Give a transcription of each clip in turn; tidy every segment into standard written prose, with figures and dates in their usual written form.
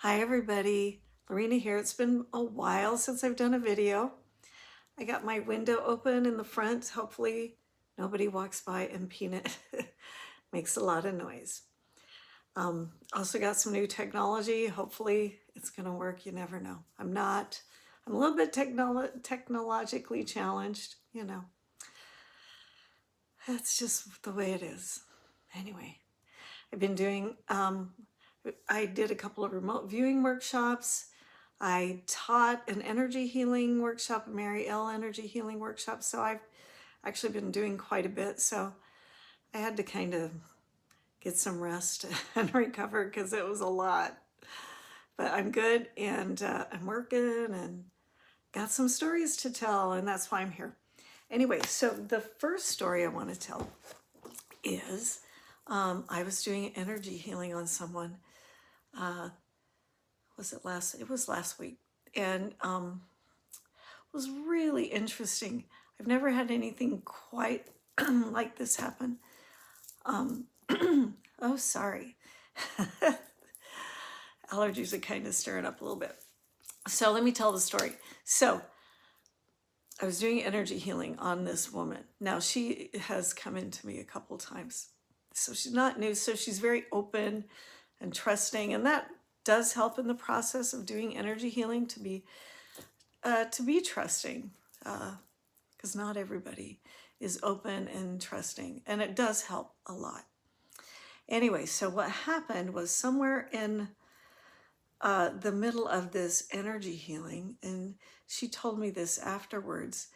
Hi everybody, Lorina here. It's been a while since I've done a video. I got my window open in the front. Hopefully nobody walks by and peanut makes a lot of noise. Also got some new technology. Hopefully it's gonna work, you never know. I'm a little bit technologically challenged, you know. That's just the way it is. Anyway, I've been doing, I did a couple of remote viewing workshops. I taught an energy healing workshop, a Mary L. energy healing workshop. So I've actually been doing quite a bit. So I had to kind of get some rest and recover because it was a lot. But I'm good and I'm working and got some stories to tell, and that's why I'm here. Anyway, so the first story I want to tell is I was doing energy healing on someone. It was last week, and it was really interesting. I've never had anything quite like this happen. Oh, sorry. Allergies are kind of stirring up a little bit. So let me tell the story. So I was doing energy healing on this woman. Now she has come into me a couple times. So she's not new. So she's very open and trusting. And that does help in the process of doing energy healing to be trusting, because not everybody is open and trusting. And it does help a lot. Anyway, so what happened was somewhere in the middle of this energy healing, and she told me this afterwards,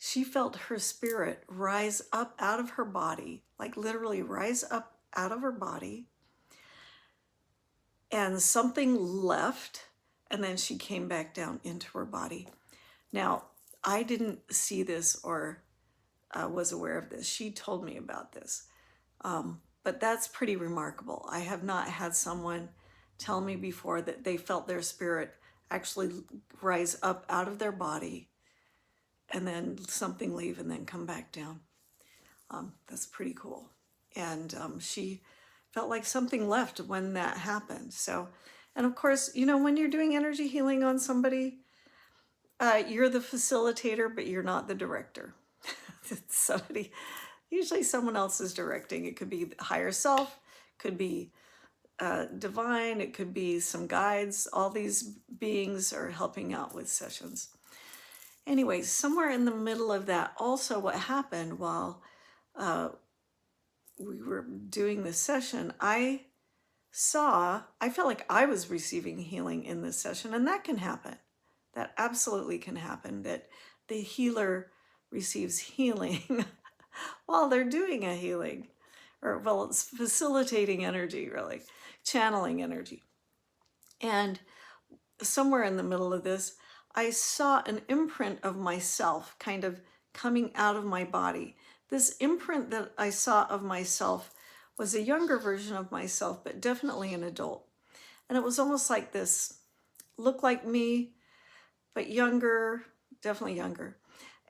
she felt her spirit rise up out of her body, like literally rise up out of her body, and something left, and then she came back down into her body. Now, I didn't see this or was aware of this. She told me about this. But that's pretty remarkable. I have not had someone tell me before that they felt their spirit actually rise up out of their body and then something leave and then come back down. That's pretty cool. And she felt like something left when that happened. So, and of course, you know, when you're doing energy healing on somebody, you're the facilitator, but you're not the director. Usually someone else is directing. It could be higher self, could be divine, it could be some guides. All these beings are helping out with sessions. Anyway, somewhere in the middle of that, also what happened while we were doing this session, I felt like I was receiving healing in this session, and that can happen. That absolutely can happen, that the healer receives healing while they're doing a healing. Or, well, it's facilitating energy, really, channeling energy. And somewhere in the middle of this, I saw an imprint of myself kind of coming out of my body. This imprint that I saw of myself was a younger version of myself, but definitely an adult. And it was almost like this, looked like me, but younger, definitely younger.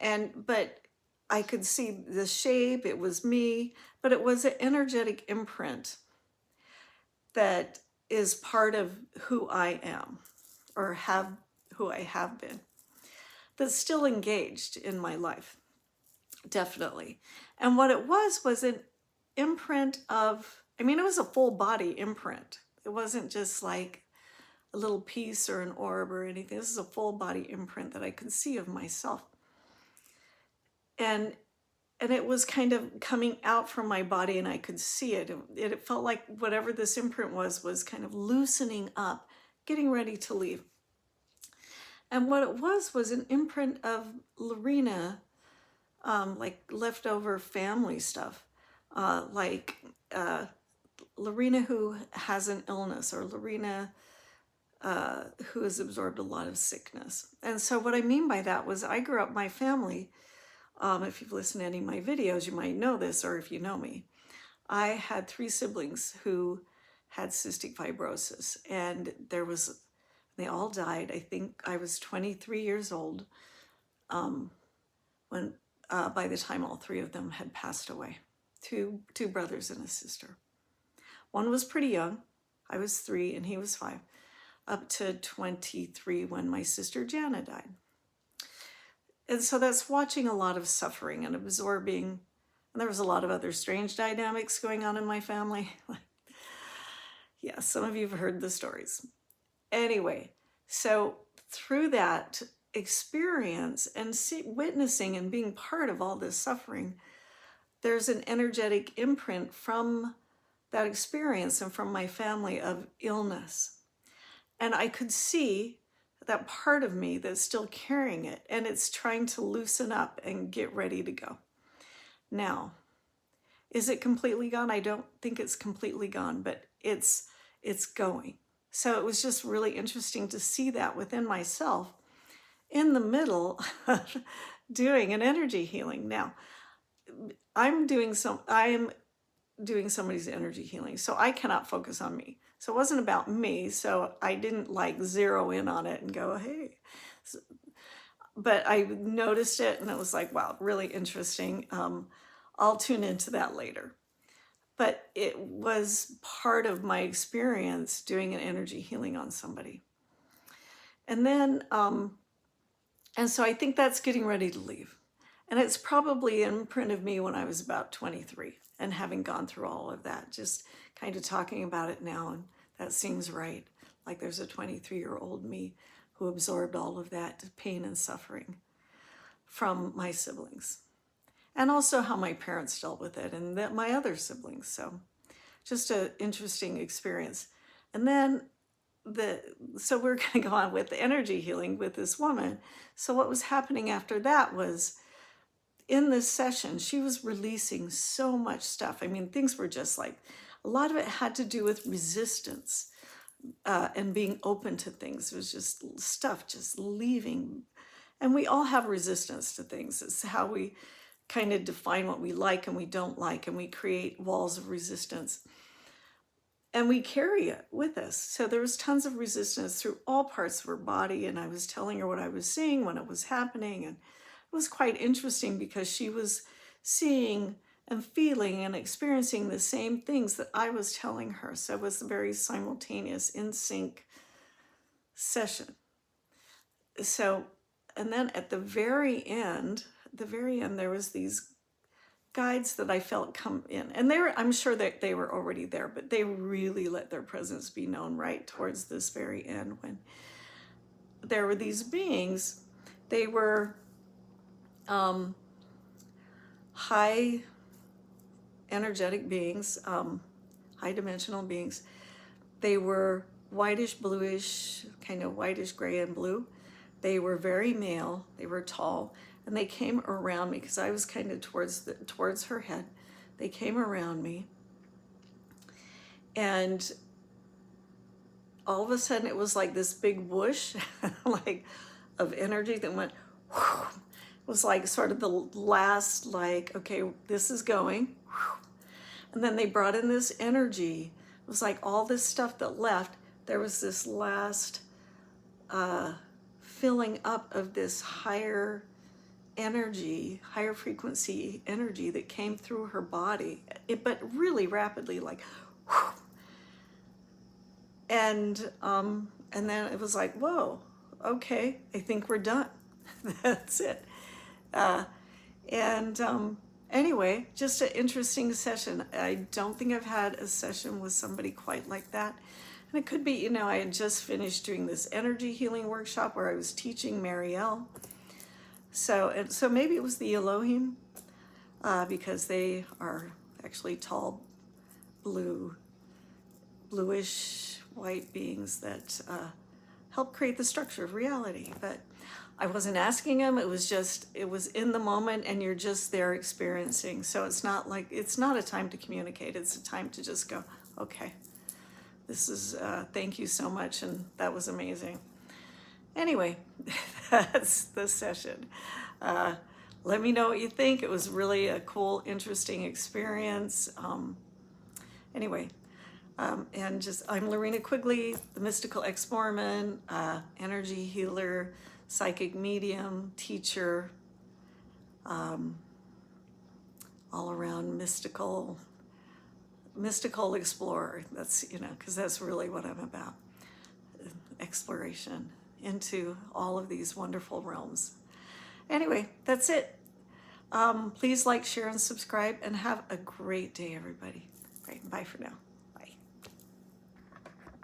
But I could see the shape, it was me, but it was an energetic imprint that is part of who I am, or who I have been, that's still engaged in my life, definitely. And what it was an imprint of, I mean, it was a full body imprint. It wasn't just like a little piece or an orb or anything. This is a full body imprint that I could see of myself. And it was kind of coming out from my body, and I could see it. It felt like whatever this imprint was kind of loosening up, getting ready to leave. And what it was an imprint of Lorina, like leftover family stuff, like Lorina who has an illness, or Lorina who has absorbed a lot of sickness. And so what I mean by that was I grew up, my family, if you've listened to any of my videos, you might know this, or if you know me, I had 3 siblings who had cystic fibrosis, and they all died. I think I was 23 years old when by the time all 3 of them had passed away. Two brothers and a sister. One was pretty young, I was 3 and he was 5, up to 23 when my sister Jana died. And so that's watching a lot of suffering and absorbing. And there was a lot of other strange dynamics going on in my family. Yeah, some of you have heard the stories. Anyway, so through that experience and witnessing and being part of all this suffering, there's an energetic imprint from that experience and from my family of illness. And I could see that part of me that's still carrying it, and it's trying to loosen up and get ready to go. Now, is it completely gone? I don't think it's completely gone, but it's going. So it was just really interesting to see that within myself in the middle of doing an energy healing. Now, I am doing somebody's energy healing, so I cannot focus on me. So it wasn't about me, so I didn't like zero in on it and go, hey. But I noticed it and it was like, wow, really interesting. I'll tune into that later. But it was part of my experience doing an energy healing on somebody. And then, and so I think that's getting ready to leave. And it's probably an imprint of me when I was about 23 and having gone through all of that, just kind of talking about it now. And that seems right. Like there's a 23-year-old me who absorbed all of that pain and suffering from my siblings. And also how my parents dealt with it and my other siblings. So just an interesting experience. And then so we're going to go on with the energy healing with this woman. So what was happening after that was, in this session, she was releasing so much stuff. I mean, things were just like, a lot of it had to do with resistance and being open to things. It was just stuff just leaving. And we all have resistance to things. It's how we kind of define what we like and we don't like, and we create walls of resistance. And we carry it with us. So there was tons of resistance through all parts of her body. And I was telling her what I was seeing when it was happening. And it was quite interesting because she was seeing and feeling and experiencing the same things that I was telling her. So it was a very simultaneous, in sync session. So, and then at the very end, there was these guides that I felt come in. And I'm sure that they were already there, but they really let their presence be known right towards this very end, when there were these beings. They were high energetic beings, high dimensional beings. They were whitish, bluish, kind of whitish, gray and blue. They were very male. They were tall, and they came around me because I was kind of towards her head. They came around me, and all of a sudden it was like this big whoosh, like of energy that went. Whoosh. It was like sort of the last, like, okay, this is going. And then they brought in this energy. It was like all this stuff that left. There was this last filling up of this higher energy, higher frequency energy that came through her body, but really rapidly, like, whew. And then it was like, whoa, okay, I think we're done. That's it. Anyway, just an interesting session. I don't think I've had a session with somebody quite like that. And it could be, I had just finished doing this energy healing workshop where I was teaching Marielle. So maybe it was the Elohim, because they are actually tall, bluish white beings that help create the structure of reality. But I wasn't asking them. It was in the moment, and you're just there experiencing. So it's not a time to communicate. It's a time to just go, okay, this is, thank you so much. And that was amazing. Anyway, that's the session. Let me know what you think. It was really a cool, interesting experience. Anyway, and I'm Lorina Quigley, the Mystical Ex-Mormon, energy healer, psychic medium, teacher, all around mystical, mystical explorer. That's, because that's really what I'm about. Exploration into all of these wonderful realms. Anyway, that's it. Please like, share, and subscribe, and have a great day, everybody. Great. Bye for now.